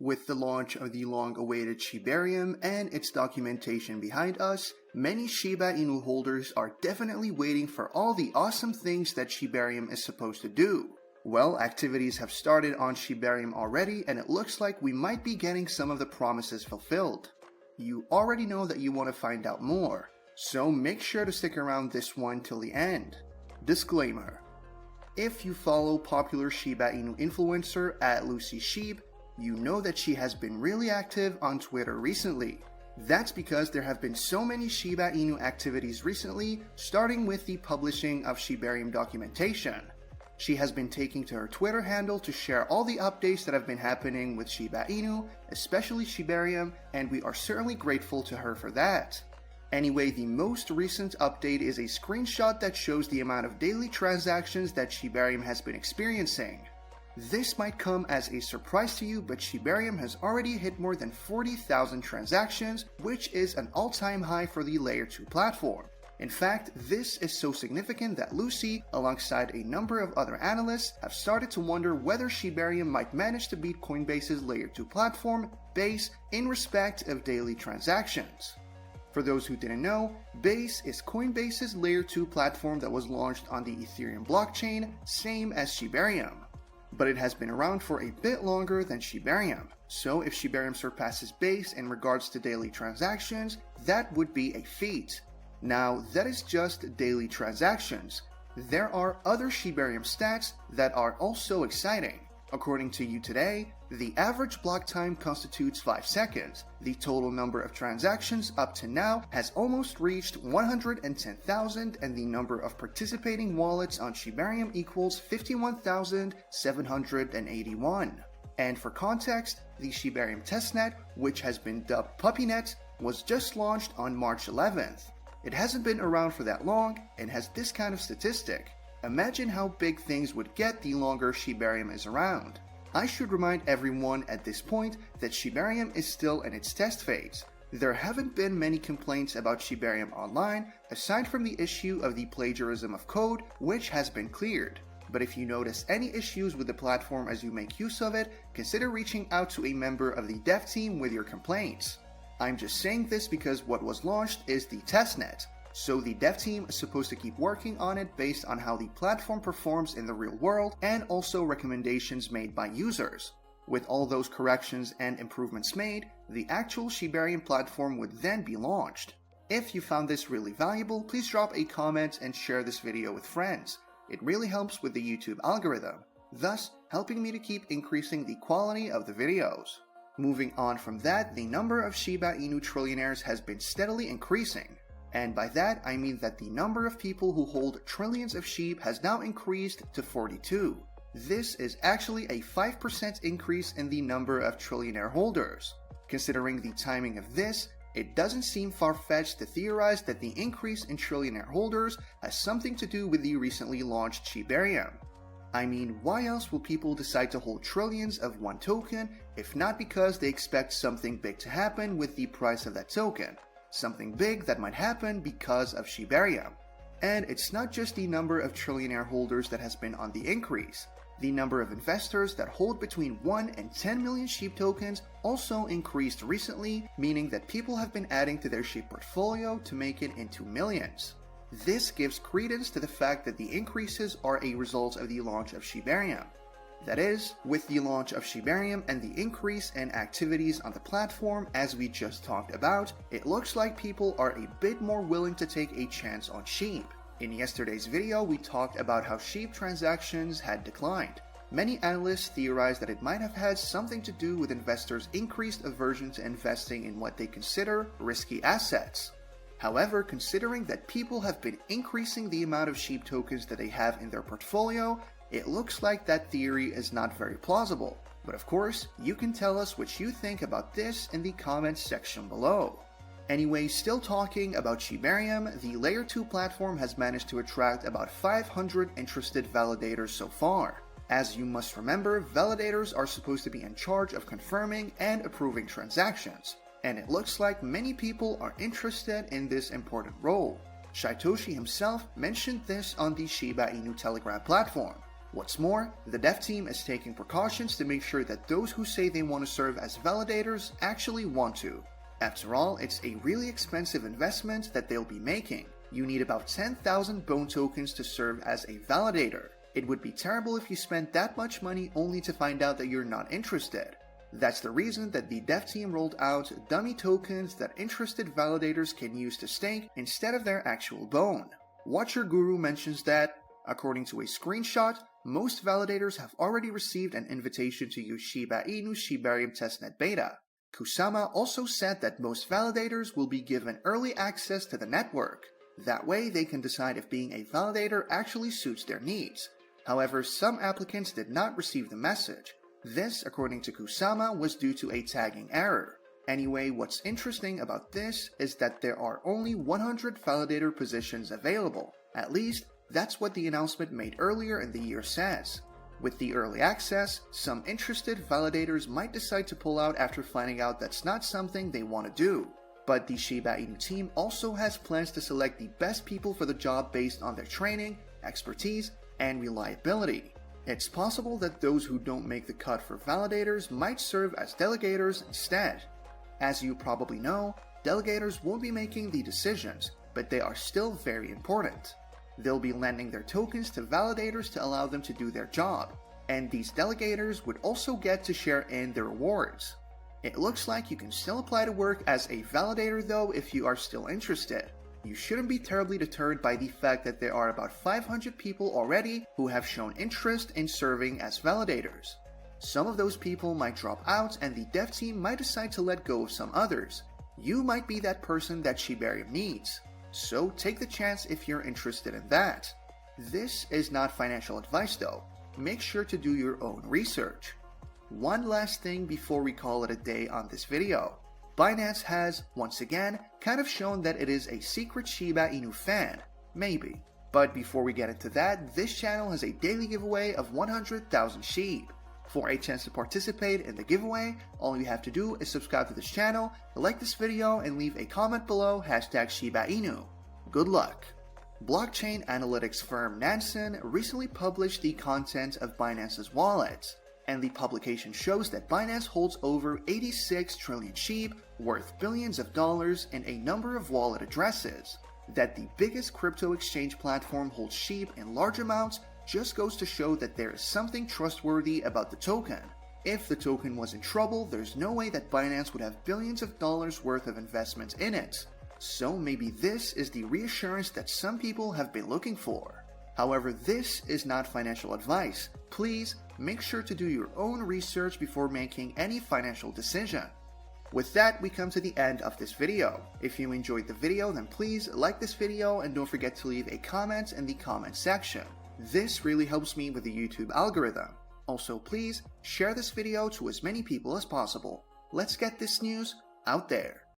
With the launch of the long-awaited Shibarium and its documentation behind us, many Shiba Inu holders are definitely waiting for all the awesome things that Shibarium is supposed to do. Well, activities have started on Shibarium already, and it looks like we might be getting some of the promises fulfilled. You already know that you want to find out more, so make sure to stick around this one till the end. Disclaimer: if you follow popular Shiba Inu influencer @LucyShib, you know that she has been really active on Twitter recently. That's because there have been so many Shiba Inu activities recently, starting with the publishing of Shibarium documentation. She has been taking to her Twitter handle to share all the updates that have been happening with Shiba Inu, especially Shibarium, and we are certainly grateful to her for that. Anyway, the most recent update is a screenshot that shows the amount of daily transactions that Shibarium has been experiencing. This might come as a surprise to you, but Shibarium has already hit more than 40,000 transactions, which is an all-time high for the Layer 2 platform. In fact, this is so significant that Lucy, alongside a number of other analysts, have started to wonder whether Shibarium might manage to beat Coinbase's Layer 2 platform, Base, in respect of daily transactions. For those who didn't know, Base is Coinbase's Layer 2 platform that was launched on the Ethereum blockchain, same as Shibarium. But it has been around for a bit longer than Shibarium, so if Shibarium surpasses Base in regards to daily transactions, that would be a feat. Now, that is just daily transactions. There are other Shibarium stats that are also exciting. According to You Today, the average block time constitutes 5 seconds. The total number of transactions up to now has almost reached 110,000, and the number of participating wallets on Shibarium equals 51,781. And for context, the Shibarium testnet, which has been dubbed PuppyNet, was just launched on March 11th. It hasn't been around for that long and has this kind of statistic. Imagine how big things would get the longer Shibarium is around. I should remind everyone at this point that Shibarium is still in its test phase. There haven't been many complaints about Shibarium online, aside from the issue of the plagiarism of code, which has been cleared. But if you notice any issues with the platform as you make use of it, consider reaching out to a member of the dev team with your complaints. I'm just saying this because what was launched is the testnet, so the dev team is supposed to keep working on it based on how the platform performs in the real world and also recommendations made by users. With all those corrections and improvements made, the actual Shibarium platform would then be launched. If you found this really valuable, please drop a comment and share this video with friends. It really helps with the YouTube algorithm, thus helping me to keep increasing the quality of the videos. Moving on from that, the number of Shiba Inu trillionaires has been steadily increasing. And by that, I mean that the number of people who hold trillions of Shib has now increased to 42. This is actually a 5% increase in the number of trillionaire holders. Considering the timing of this, it doesn't seem far-fetched to theorize that the increase in trillionaire holders has something to do with the recently launched Shibarium. I mean, why else will people decide to hold trillions of one token if not because they expect something big to happen with the price of that token? Something big that might happen because of Shibarium. And it's not just the number of trillionaire holders that has been on the increase. The number of investors that hold between 1 and 10 million Shib tokens also increased recently, meaning that people have been adding to their Shib portfolio to make it into millions. This gives credence to the fact that the increases are a result of the launch of Shibarium. That is, with the launch of Shibarium and the increase in activities on the platform as we just talked about, it looks like people are a bit more willing to take a chance on Shib. In yesterday's video, we talked about how Shib transactions had declined. Many analysts theorize that it might have had something to do with investors' increased aversion to investing in what they consider risky assets. However, considering that people have been increasing the amount of Shib tokens that they have in their portfolio, it looks like that theory is not very plausible. But of course, you can tell us what you think about this in the comments section below. Anyway, still talking about Shibarium, the Layer 2 platform has managed to attract about 500 interested validators so far. As you must remember, validators are supposed to be in charge of confirming and approving transactions. And it looks like many people are interested in this important role. Shytoshi himself mentioned this on the Shiba Inu Telegram platform. What's more, the dev team is taking precautions to make sure that those who say they want to serve as validators actually want to. After all, it's a really expensive investment that they'll be making. You need about 10,000 bone tokens to serve as a validator. It would be terrible if you spent that much money only to find out that you're not interested. That's the reason that the dev team rolled out dummy tokens that interested validators can use to stake instead of their actual bone. Watcher Guru mentions that, according to a screenshot, most validators have already received an invitation to use Shiba Inu Shibarium testnet beta. Kusama also said that most validators will be given early access to the network. That way they can decide if being a validator actually suits their needs. However, some applicants did not receive the message. This, according to Kusama, was due to a tagging error. Anyway, what's interesting about this is that there are only 100 validator positions available. At least, that's what the announcement made earlier in the year says. With the early access, some interested validators might decide to pull out after finding out that's not something they want to do. But the Shiba Inu team also has plans to select the best people for the job based on their training, expertise, and reliability. It's possible that those who don't make the cut for validators might serve as delegators instead. As you probably know, delegators won't be making the decisions, but they are still very important. They'll be lending their tokens to validators to allow them to do their job, and these delegators would also get to share in the rewards. It looks like you can still apply to work as a validator though if you are still interested. You shouldn't be terribly deterred by the fact that there are about 500 people already who have shown interest in serving as validators. Some of those people might drop out and the dev team might decide to let go of some others. You might be that person that Shibarium needs. So take the chance if you're interested in that. This is not financial advice though. Make sure to do your own research. One last thing before we call it a day on this video. Binance has, once again, kind of shown that it is a secret Shiba Inu fan. Maybe. But before we get into that, this channel has a daily giveaway of 100,000 Shib. For a chance to participate in the giveaway, all you have to do is subscribe to this channel, like this video, and leave a comment below #ShibaInu. Good luck! Blockchain analytics firm Nansen recently published the content of Binance's wallet, and the publication shows that Binance holds over 86 trillion Shib, worth billions of dollars, in a number of wallet addresses. That the biggest crypto exchange platform holds Shib in large amounts just goes to show that there is something trustworthy about the token. If the token was in trouble, there's no way that Binance would have billions of dollars worth of investments in it. So maybe this is the reassurance that some people have been looking for. However, this is not financial advice. Please make sure to do your own research before making any financial decision. With that, we come to the end of this video. If you enjoyed the video, then please like this video and don't forget to leave a comment in the comment section. This really helps me with the YouTube algorithm. Also, please share this video to as many people as possible. Let's get this news out there.